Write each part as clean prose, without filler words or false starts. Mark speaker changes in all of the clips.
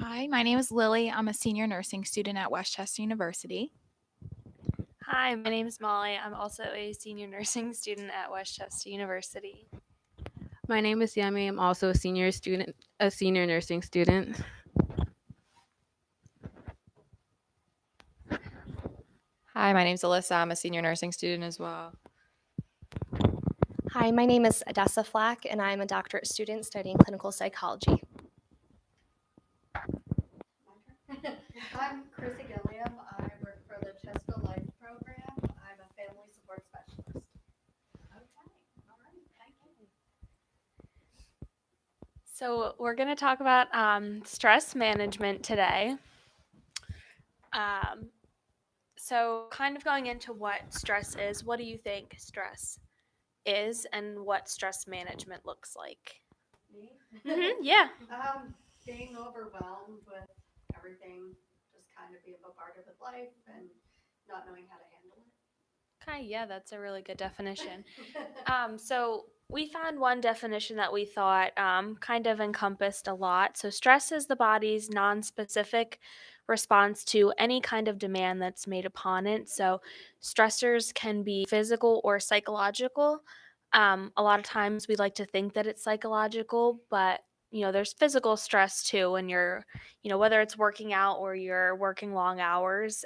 Speaker 1: Hi, my name is Lily. I'm a senior nursing student at Westchester University.
Speaker 2: Hi, my name is Molly. I'm also a senior nursing student at Westchester University.
Speaker 3: My name is Yemi. I'm also a senior nursing student.
Speaker 4: Hi, my name's Alyssa. I'm a senior nursing student as well.
Speaker 5: Hi, my name is Adessa Flack, and I'm a doctorate student studying clinical psychology.
Speaker 6: I'm Chrissy Gilliam. I work for the Chester Life Program. I'm a family support specialist. Okay, all right, thank you.
Speaker 2: So, we're going to talk about stress management today. So, kind of going into what stress is, what do you think stress is and what stress management looks like?
Speaker 6: Me?
Speaker 2: Yeah.
Speaker 6: Being overwhelmed with everything, just kind of being bombarded with life and not knowing how to handle
Speaker 2: Okay, yeah, that's a really good definition.
Speaker 6: it.
Speaker 2: So we found one definition that we thought kind of encompassed a lot. So stress is the body's non-specific response to any kind of demand that's made upon it. So stressors can be physical or psychological. A lot of times we like to think that it's psychological, but there's physical stress too when you're, whether it's working out or you're working long hours.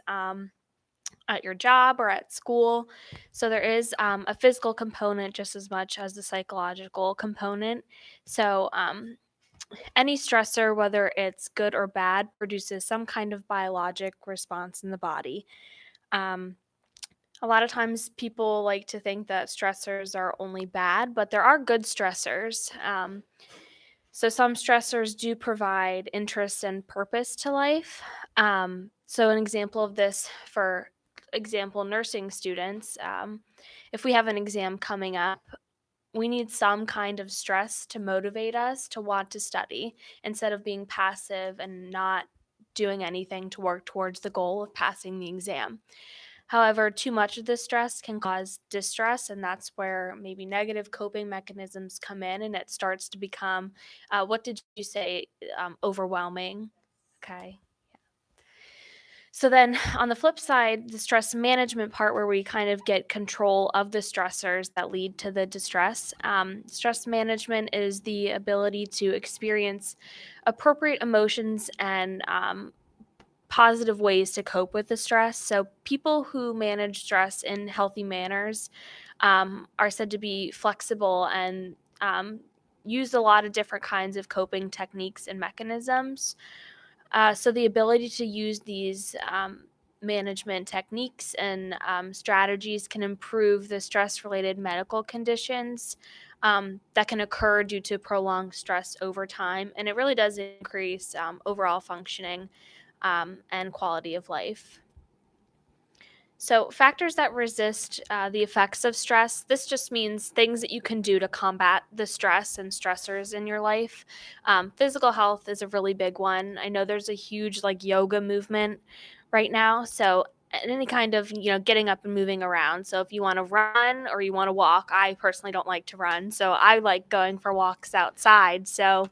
Speaker 2: At your job or at school. So there is a physical component just as much as the psychological component. So any stressor, whether it's good or bad, produces some kind of biologic response in the body. Um, a lot of times people like to think that stressors are only bad, but there are good stressors. So some stressors do provide interest and purpose to life. So an example of this, for example, nursing students, if we have an exam coming up, we need some kind of stress to motivate us to want to study instead of being passive and not doing anything to work towards the goal of passing the exam. However, too much of this stress can cause distress, and that's where maybe negative coping mechanisms come in and it starts to become, what did you say, overwhelming? Okay. So then on the flip side, the stress management part where we kind of get control of the stressors that lead to the distress. Stress management is the ability to experience appropriate emotions and positive ways to cope with the stress. So people who manage stress in healthy manners are said to be flexible and use a lot of different kinds of coping techniques and mechanisms. So the ability to use these management techniques and strategies can improve the stress-related medical conditions that can occur due to prolonged stress over time, and it really does increase overall functioning and quality of life. So, factors that resist the effects of stress, this just means things that you can do to combat the stress and stressors in your life. Physical health is a really big one. I know there's a huge yoga movement right now. So, any kind of getting up and moving around. So if you want to run or you want to walk, I personally don't like to run, so I like going for walks outside. So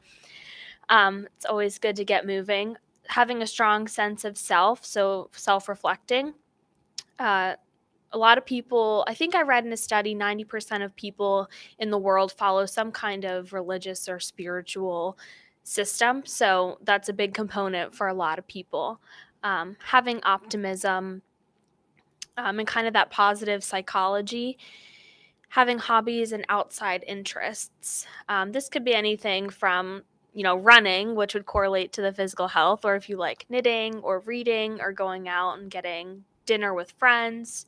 Speaker 2: it's always good to get moving. Having a strong sense of self, so self reflecting. Uh, a lot of people, I think I read in a study, 90% of people in the world follow some kind of religious or spiritual system. So that's a big component for a lot of people. Having optimism and kind of that positive psychology. Having hobbies and outside interests. This could be anything from running, which would correlate to the physical health, or if you like knitting or reading or going out and getting dinner with friends.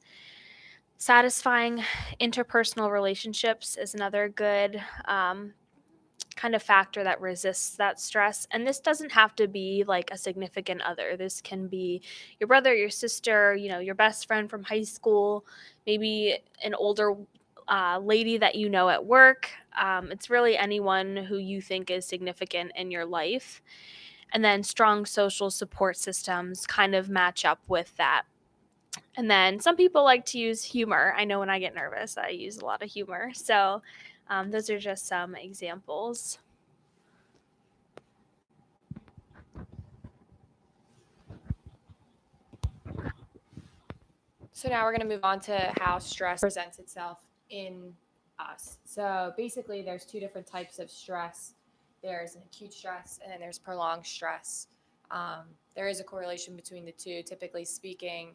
Speaker 2: Satisfying interpersonal relationships is another good kind of factor that resists that stress. And this doesn't have to be like a significant other. This can be your brother, your sister, your best friend from high school, maybe an older lady that you know at work. It's really anyone who you think is significant in your life. And then strong social support systems kind of match up with that. And then some people like to use humor. I know when I get nervous, I use a lot of humor. So those are just some examples.
Speaker 4: So now we're going to move on to how stress presents itself in us. So basically, there's two different types of stress. There's an acute stress and then there's prolonged stress. There is a correlation between the two. Typically speaking,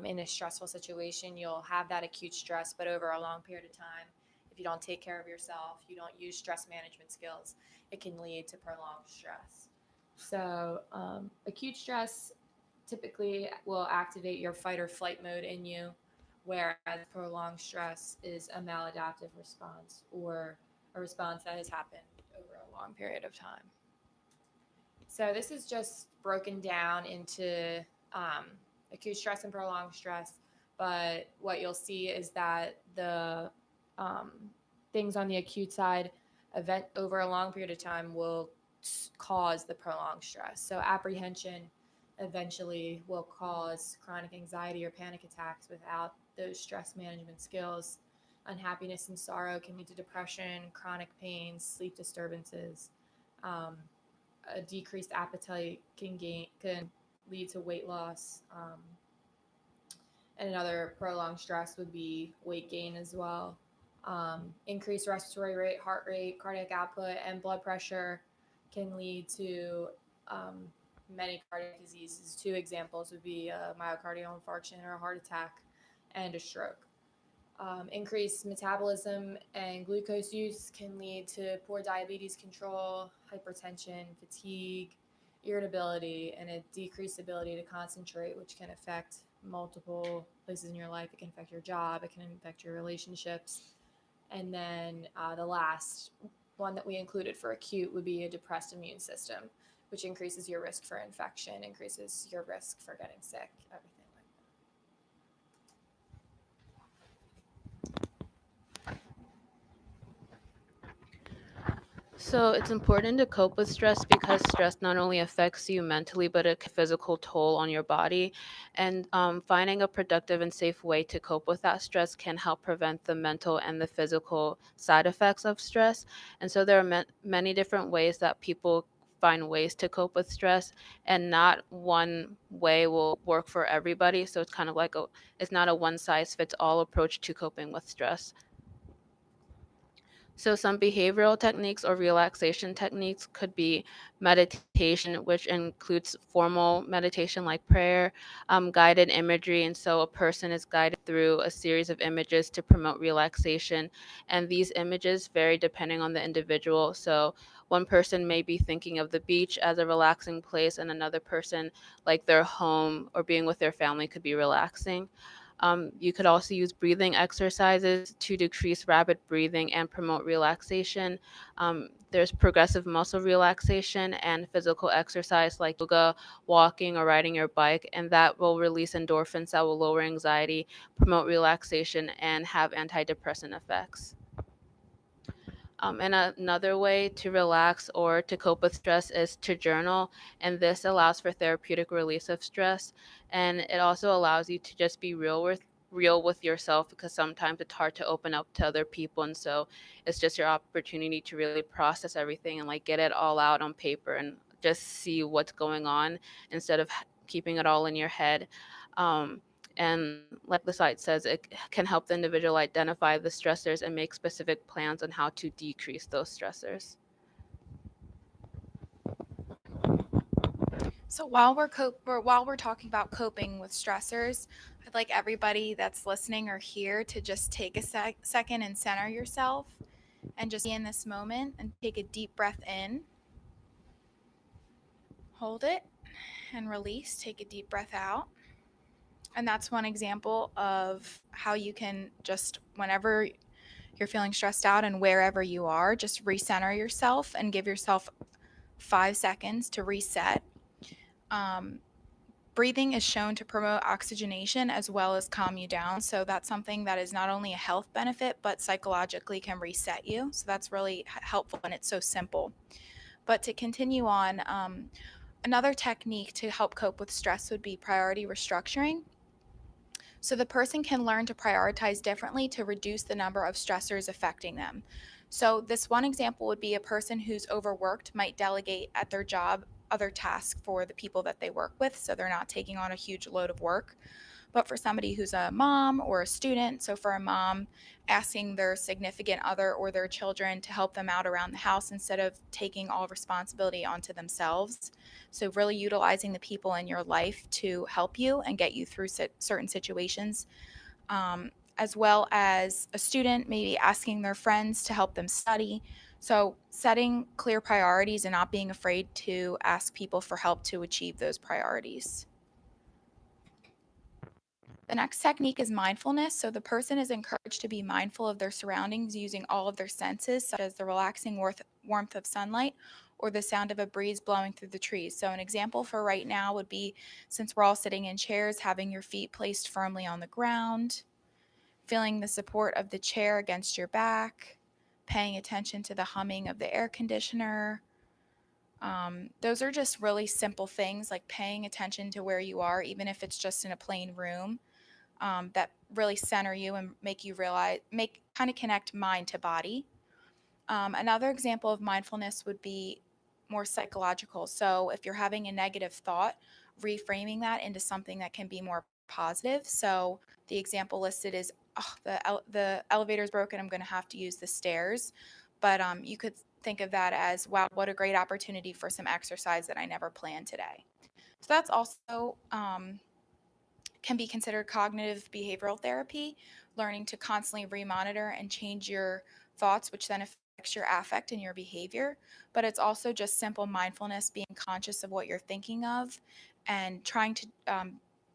Speaker 4: in a stressful situation, you'll have that acute stress, but over a long period of time, if you don't take care of yourself, you don't use stress management skills, it can lead to prolonged stress. So acute stress typically will activate your fight or flight mode in you, whereas prolonged stress is a maladaptive response or a response that has happened over a long period of time. So this is just broken down into acute stress and prolonged stress, but what you'll see is that the things on the acute side event over a long period of time will cause the prolonged stress. So apprehension eventually will cause chronic anxiety or panic attacks without those stress management skills. Unhappiness and sorrow can lead to depression, chronic pains, sleep disturbances. A decreased appetite can lead to weight loss. And another prolonged stress would be weight gain as well. Increased respiratory rate, heart rate, cardiac output, and blood pressure can lead to many cardiac diseases. Two examples would be a myocardial infarction or a heart attack and a stroke. Increased metabolism and glucose use can lead to poor diabetes control, hypertension, fatigue, irritability, and a decreased ability to concentrate, which can affect multiple places in your life. It can affect your job, it can affect your relationships. And then the last one that we included for acute would be a depressed immune system, which increases your risk for infection, increases your risk for getting sick, everything like
Speaker 3: So it's important to cope with stress because stress not only affects you mentally, but a physical toll on your body. And finding a productive and safe way to cope with that stress can help prevent the mental and the physical side effects of stress. And so there are many different ways that people find ways to cope with stress, and not one way will work for everybody. So it's kind of like it's not a one size fits all approach to coping with stress. So some behavioral techniques or relaxation techniques could be meditation, which includes formal meditation like prayer, guided imagery. And so a person is guided through a series of images to promote relaxation. And these images vary depending on the individual. So one person may be thinking of the beach as a relaxing place, and another person, like their home or being with their family, could be relaxing. You could also use breathing exercises to decrease rapid breathing and promote relaxation. There's progressive muscle relaxation and physical exercise like yoga, walking, or riding your bike, and that will release endorphins that will lower anxiety, promote relaxation, and have antidepressant effects. And another way to relax or to cope with stress is to journal, and this allows for therapeutic release of stress, and it also allows you to just be real with yourself, because sometimes it's hard to open up to other people, and so it's just your opportunity to really process everything and like get it all out on paper and just see what's going on instead of keeping it all in your head. And like the site says, it can help the individual identify the stressors and make specific plans on how to decrease those stressors.
Speaker 1: So while we're talking about coping with stressors, I'd like everybody that's listening or here to just take a second and center yourself and just be in this moment and take a deep breath in. Hold it and release. Take a deep breath out. And that's one example of how you can just, whenever you're feeling stressed out and wherever you are, just recenter yourself and give yourself 5 seconds to reset. Breathing is shown to promote oxygenation as well as calm you down. So that's something that is not only a health benefit, but psychologically can reset you. So that's really helpful, and it's so simple. But to continue on, another technique to help cope with stress would be priority restructuring. So the person can learn to prioritize differently to reduce the number of stressors affecting them. So this one example would be a person who's overworked might delegate at their job other tasks for the people that they work with, so they're not taking on a huge load of work. But for somebody who's a mom or a student, so for a mom, asking their significant other or their children to help them out around the house instead of taking all responsibility onto themselves. So, really utilizing the people in your life to help you and get you through certain situations. As well as a student, maybe asking their friends to help them study. So, setting clear priorities and not being afraid to ask people for help to achieve those priorities. The next technique is mindfulness. So the person is encouraged to be mindful of their surroundings using all of their senses, such as the relaxing warmth of sunlight or the sound of a breeze blowing through the trees. So an example for right now would be, since we're all sitting in chairs, having your feet placed firmly on the ground, feeling the support of the chair against your back, paying attention to the humming of the air conditioner. Those are just really simple things, like paying attention to where you are, even if it's just in a plain room, that really center you and make you kind of connect mind to body. Another example of mindfulness would be more psychological. So if you're having a negative thought, reframing that into something that can be more positive. So the example listed is, oh, the elevator's broken, I'm going to have to use the stairs. But you could think of that as, wow, what a great opportunity for some exercise that I never planned today. So that's also can be considered cognitive behavioral therapy, learning to constantly remonitor and change your thoughts, which then affects your affect and your behavior. But it's also just simple mindfulness, being conscious of what you're thinking of and trying to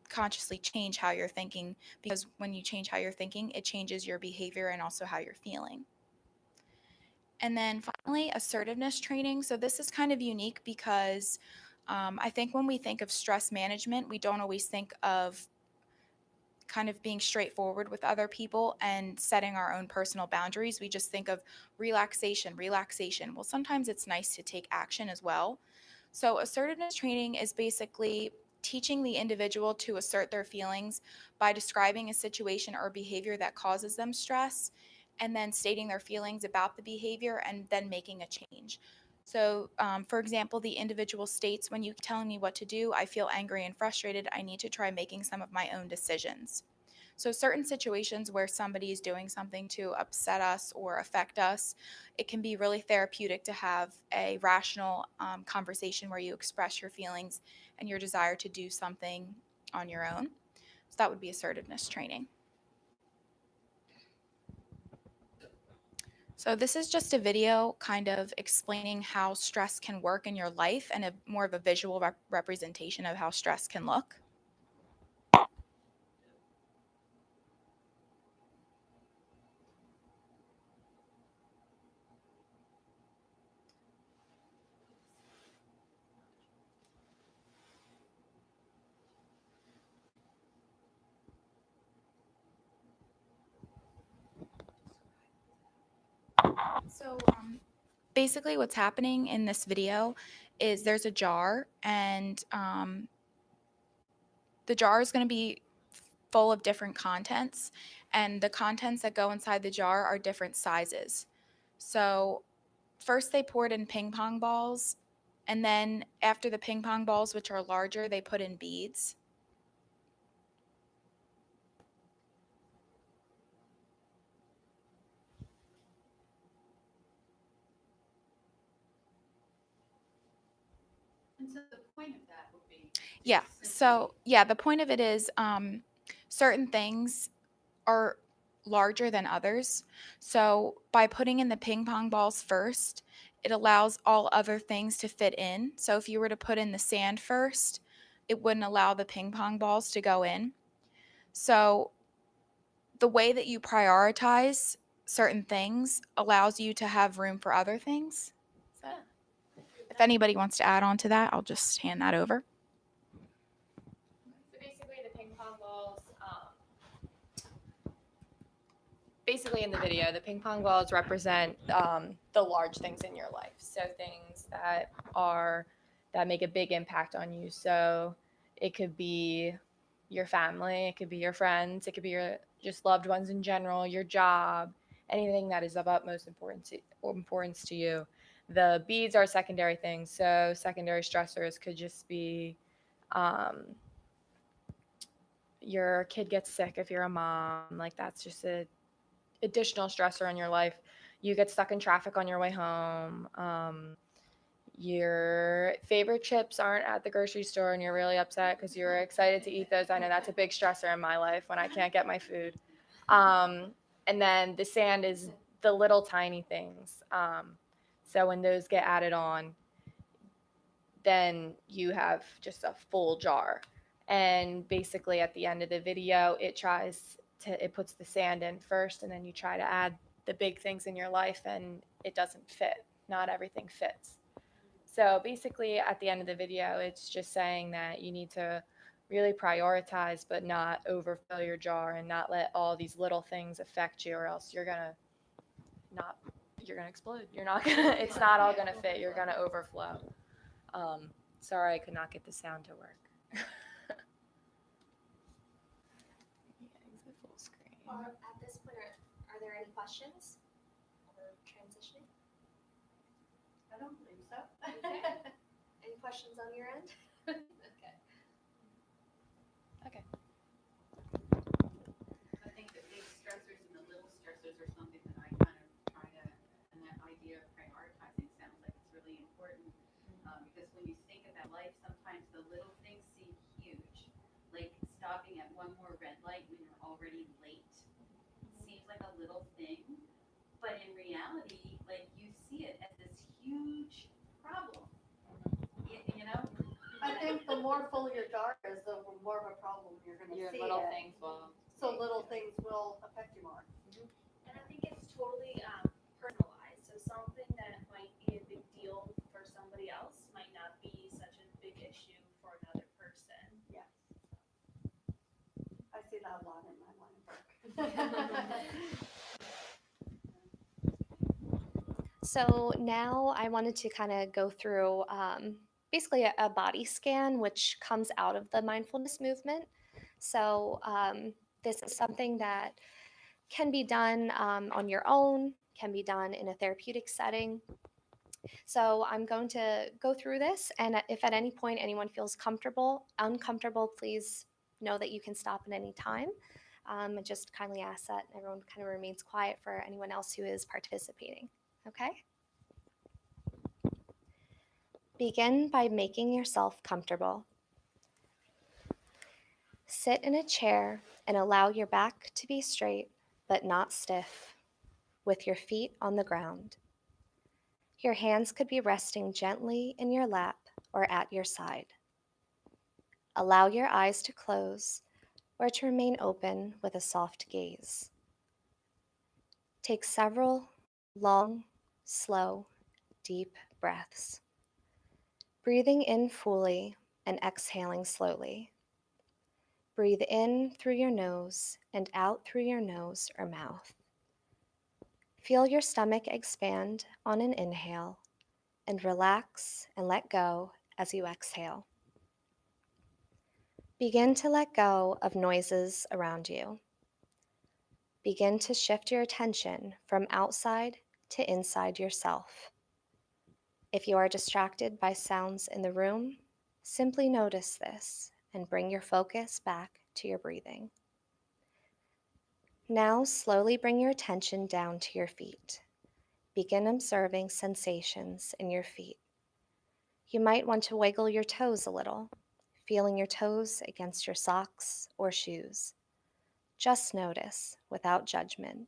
Speaker 1: consciously change how you're thinking, because when you change how you're thinking, it changes your behavior and also how you're feeling. And then finally, assertiveness training. So this is kind of unique because I think when we think of stress management, we don't always think of kind of being straightforward with other people and setting our own personal boundaries. We just think of relaxation, relaxation. Well, sometimes it's nice to take action as well. So, assertiveness training is basically teaching the individual to assert their feelings by describing a situation or behavior that causes them stress and then stating their feelings about the behavior and then making a change. So, for example, the individual states, when you telling me what to do, I feel angry and frustrated. I need to try making some of my own decisions. So, certain situations where somebody is doing something to upset us or affect us, it can be really therapeutic to have a rational conversation where you express your feelings and your desire to do something on your own. So, that would be assertiveness training. So this is just a video kind of explaining how stress can work in your life and more of a visual representation of how stress can look. So basically what's happening in this video is there's a jar, and the jar is going to be full of different contents, and the contents that go inside the jar are different sizes. So first they poured in ping pong balls, and then after the ping pong balls, which are larger, they put in beads.
Speaker 6: And so the point of that would be.
Speaker 1: Yeah. So, yeah, the point of it is certain things are larger than others. So, by putting in the ping pong balls first, it allows all other things to fit in. So, if you were to put in the sand first, it wouldn't allow the ping pong balls to go in. So, the way that you prioritize certain things allows you to have room for other things. So, if anybody wants to add on to that, I'll just hand that over.
Speaker 4: So basically, the ping pong balls. Basically, in the video, the ping pong balls represent the large things in your life. So things that make a big impact on you. So it could be your family, it could be your friends, it could be your just loved ones in general, your job, anything that is of utmost importance to you. The beads are secondary things. So secondary stressors could just be your kid gets sick if you're a mom. Like that's just a additional stressor in your life. You get stuck in traffic on your way home. Your favorite chips aren't at the grocery store and you're really upset because you were excited to eat those. I know that's a big stressor in my life when I can't get my food. And then the sand is the little tiny things. So when those get added on, then you have just a full jar. And basically at the end of the video, it puts the sand in first, and then you try to add the big things in your life, and it doesn't fit. Not everything fits. So basically at the end of the video, it's just saying that you need to really prioritize, but not overfill your jar and not let all these little things affect you, or else you're gonna explode. It's not all gonna fit. You're gonna overflow. Sorry, I could not get the sound to work. Exit full screen.
Speaker 5: At this point, are there any questions? We're transitioning.
Speaker 6: I don't believe so.
Speaker 5: Any questions on your end?
Speaker 4: Okay.
Speaker 7: I think the big stressors and the little stressors are something that I kind of try to, and that idea of prioritizing sounds like it's really important. Because when you think about life, sometimes the little things seem huge. Like stopping at one more red light when you're already late seems like a little thing. But in reality, like you see it as this huge problem. You know?
Speaker 6: I think the more full your jar is, the more of a problem you're gonna
Speaker 4: Your
Speaker 6: see
Speaker 4: little
Speaker 6: it.
Speaker 4: things will.
Speaker 6: So little things will affect you more.
Speaker 2: And I think it's totally personalized. So something that might be a big deal for somebody else might not be such a big issue for another person.
Speaker 6: Yes. I see that a lot in my line of work.
Speaker 5: So now I wanted to kind of go through basically a body scan, which comes out of the mindfulness movement. So this is something that can be done on your own, can be done in a therapeutic setting. So I'm going to go through this, and if at any point anyone feels uncomfortable, please know that you can stop at any time. And just kindly ask that everyone kind of remains quiet for anyone else who is participating. Okay? Begin by making yourself comfortable. Sit in a chair and allow your back to be straight but not stiff, with your feet on the ground. Your hands could be resting gently in your lap or at your side. Allow your eyes to close or to remain open with a soft gaze. Take several long, slow, deep breaths, breathing in fully and exhaling slowly. Breathe in through your nose and out through your nose or mouth. Feel your stomach expand on an inhale and relax and let go as you exhale. Begin to let go of noises around you. Begin to shift your attention from outside to inside yourself. If you are distracted by sounds in the room, simply notice this and bring your focus back to your breathing. Now slowly bring your attention down to your feet. Begin observing sensations in your feet. You might want to wiggle your toes a little, feeling your toes against your socks or shoes. Just notice without judgment.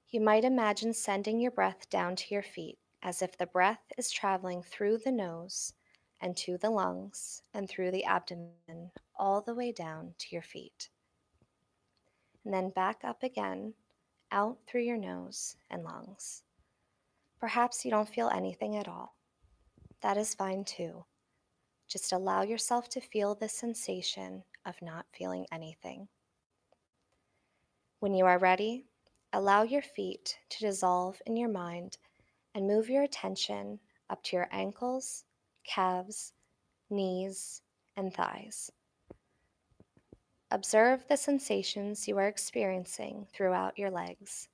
Speaker 5: You might imagine sending your breath down to your feet as if the breath is traveling through the nose and to the lungs and through the abdomen all the way down to your feet. And then back up again, out through your nose and lungs. Perhaps you don't feel anything at all. That is fine too. Just allow yourself to feel the sensation of not feeling anything. When you are ready, allow your feet to dissolve in your mind and move your attention up to your ankles, calves, knees, and thighs. Observe the sensations you are experiencing throughout your legs.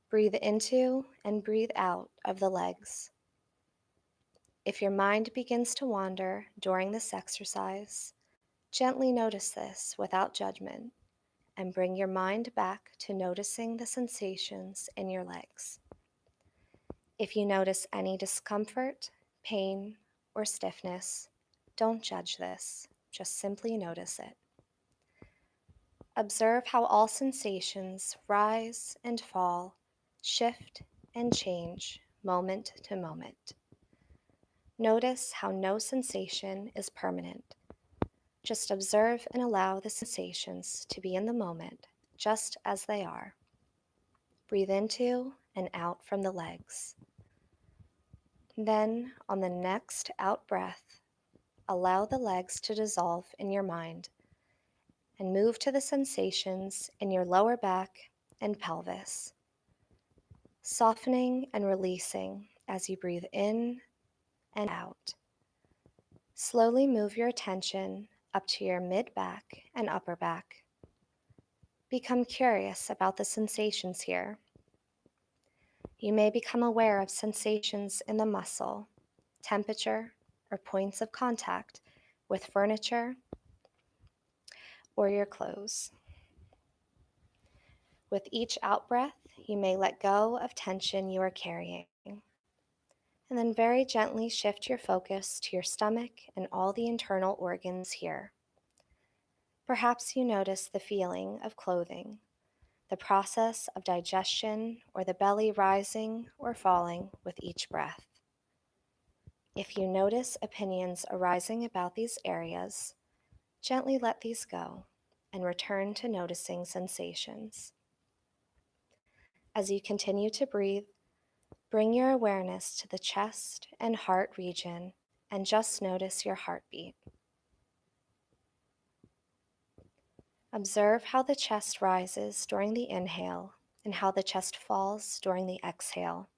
Speaker 5: Breathe into and breathe out of the legs. If your mind begins to wander during this exercise, Gently notice this without judgment and bring your mind back to noticing the sensations in your legs. If you notice any discomfort, pain, or stiffness, don't judge this, just simply notice it. Observe how all sensations rise and fall, shift and change moment to moment. Notice how no sensation is permanent. Just observe and allow the sensations to be in the moment, just as they are. Breathe into and out from the legs. Then, on the next out breath, allow the legs to dissolve in your mind and move to the sensations in your lower back and pelvis, softening and releasing as you breathe in and out. Slowly move your attention up to your mid back and upper back. Become curious about the sensations here. You may become aware of sensations in the muscle, temperature, or points of contact with furniture or your clothes. With each out breath, you may let go of tension you are carrying, and then very gently shift your focus to your stomach and all the internal organs here. Perhaps you notice the feeling of clothing, the process of digestion, or the belly rising or falling with each breath. If you notice opinions arising about these areas, gently let these go and return to noticing sensations. As you continue to breathe, bring your awareness to the chest and heart region and just notice your heartbeat. Observe how the chest rises during the inhale and how the chest falls during the exhale.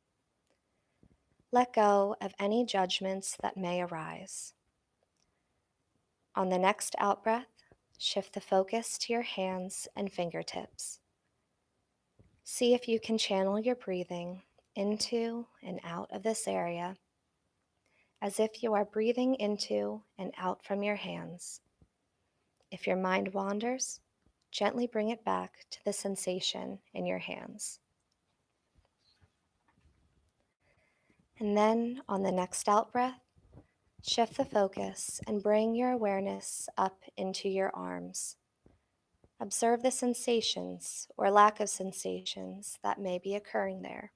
Speaker 5: Let go of any judgments that may arise. On the next out breath, shift the focus to your hands and fingertips. See if you can channel your breathing into and out of this area as if you are breathing into and out from your hands. If your mind wanders, gently bring it back to the sensation in your hands. And then on the next out breath, shift the focus and bring your awareness up into your arms. Observe the sensations or lack of sensations that may be occurring there.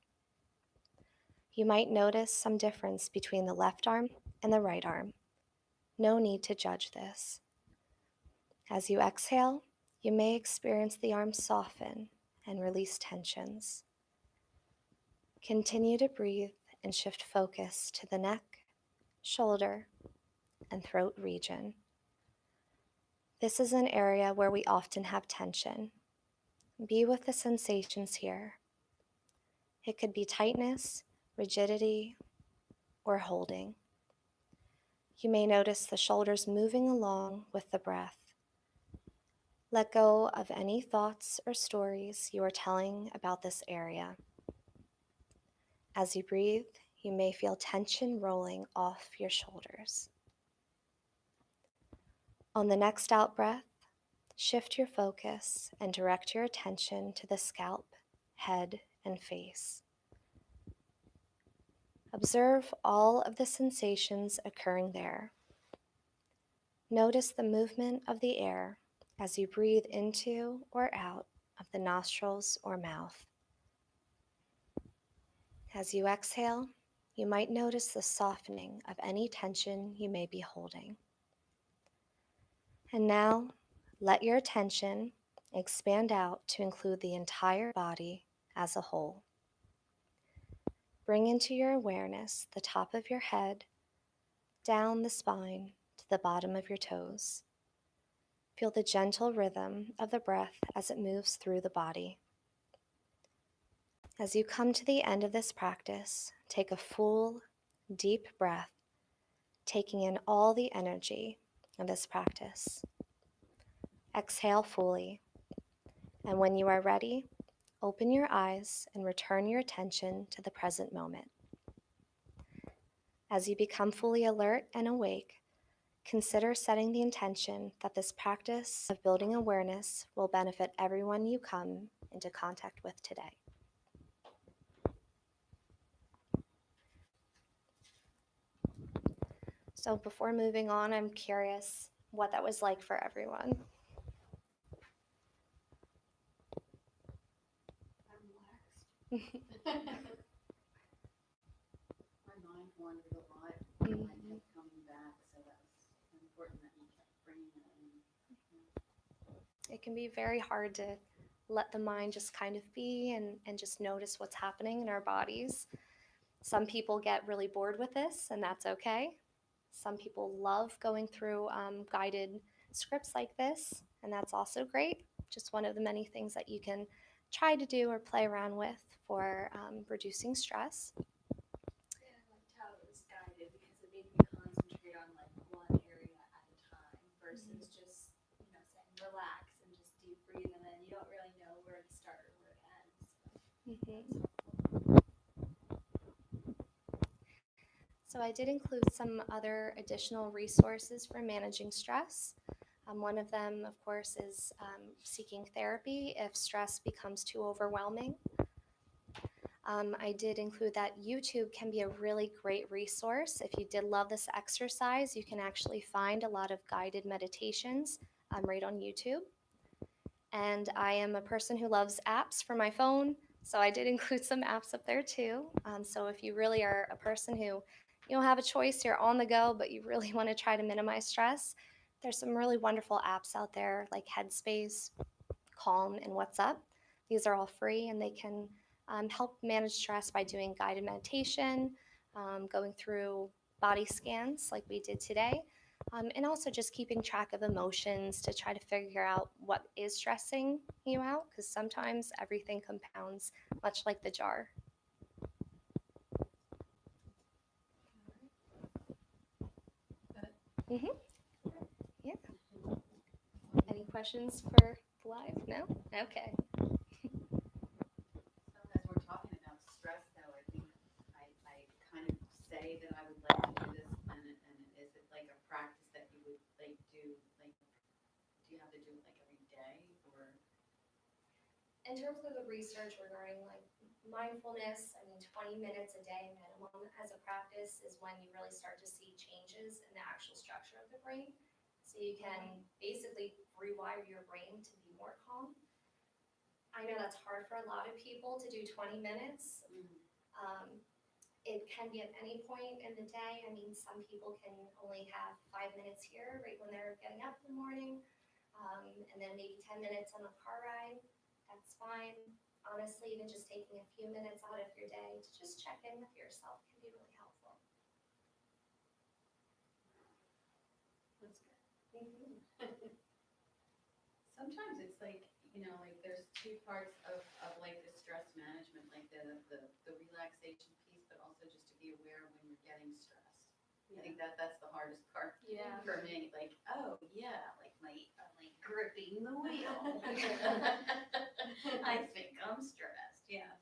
Speaker 5: You might notice some difference between the left arm and the right arm. No need to judge this. As you exhale, you may experience the arms soften and release tensions. Continue to breathe and shift focus to the neck, shoulder, and throat region. This is an area where we often have tension. Be with the sensations here. It could be tightness, rigidity, or holding. You may notice the shoulders moving along with the breath. Let go of any thoughts or stories you are telling about this area. As you breathe, you may feel tension rolling off your shoulders. On the next out breath, shift your focus and direct your attention to the scalp, head, and face. Observe all of the sensations occurring there. Notice the movement of the air as you breathe into or out of the nostrils or mouth. As you exhale, you might notice the softening of any tension you may be holding. And now, let your attention expand out to include the entire body as a whole. Bring into your awareness the top of your head, down the spine to the bottom of your toes. Feel the gentle rhythm of the breath as it moves through the body. As you come to the end of this practice, take a full, deep breath, taking in all the energy of this practice. Exhale fully, and when you are ready, open your eyes and return your attention to the present moment. As you become fully alert and awake, Consider setting the intention that this practice of building awareness will benefit everyone you come into contact with today. So before moving on, I'm curious what that was like for everyone.
Speaker 6: I'm relaxed.
Speaker 7: My mind wandered a lot, and I kept coming back, so that was important that you kept bringing it in.
Speaker 5: It can be very hard to let the mind just kind of be and just notice what's happening in our bodies. Some people get really bored with this, and that's okay. Some people love going through guided scripts like this, and that's also great. Just one of the many things that you can try to do or play around with for reducing stress.
Speaker 6: Yeah, I liked how it was guided because it made me concentrate on like one area at a time versus just, saying relax and just deep breathe, and then you don't really know where to start or where to end.
Speaker 5: So I did include some other additional resources for managing stress. One of them, of course, is seeking therapy if stress becomes too overwhelming. I did include that YouTube can be a really great resource. If you did love this exercise, you can actually find a lot of guided meditations right on YouTube. And I am a person who loves apps for my phone, so I did include some apps up there too. So if you really are a person who you don't have a choice, you're on the go, but you really want to try to minimize stress, there's some really wonderful apps out there like Headspace, Calm, and What's Up. These are all free, and they can help manage stress by doing guided meditation, going through body scans like we did today, and also just keeping track of emotions to try to figure out what is stressing you out, because sometimes everything compounds, much like the jar. Yeah. Any questions for live? No? Okay.
Speaker 7: So as we're talking about stress, though, I think I kind of say that I would like to do this, and is it like a practice that you would like do? Like, do you have to do it like every day, or?
Speaker 5: In terms of the research regarding like mindfulness, 20 minutes a day minimum as a practice is when you really start to see changes in the actual structure of the brain. So you can basically rewire your brain to be more calm. I know that's hard for a lot of people to do 20 minutes. It can be at any point in the day. Some people can only have 5 minutes here right when they're getting up in the morning, and then maybe 10 minutes on a car ride. That's fine. Honestly, even just taking a few minutes out of your day to just check in with yourself can be really helpful.
Speaker 7: That's good. Sometimes it's like, like there's two parts of like the stress management, like the relaxation piece, but also just to be aware when you're getting stressed. I think that's the hardest part for me. Like, oh yeah, like I'm like gripping the wheel. I think I'm stressed. Yeah.